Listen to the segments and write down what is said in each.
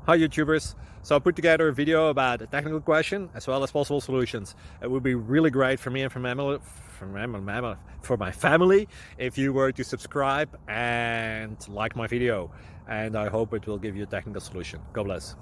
Hi YouTubers! So I put together a video about a technical question as well as possible solutions. It would be really great for me and for my family if you were to subscribe and like my video, and I hope it will give you a technical solution. God bless.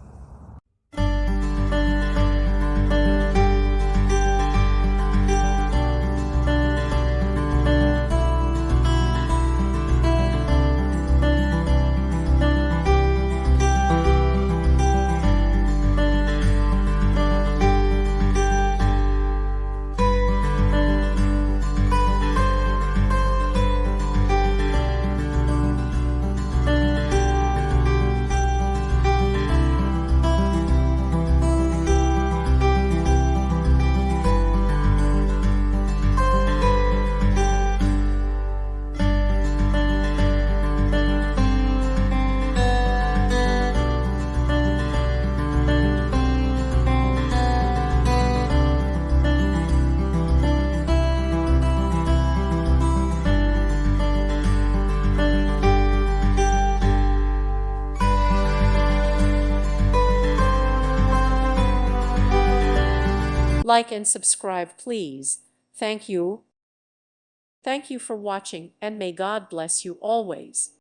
Like and subscribe, please. Thank you. Thank you for watching, and may God bless you always.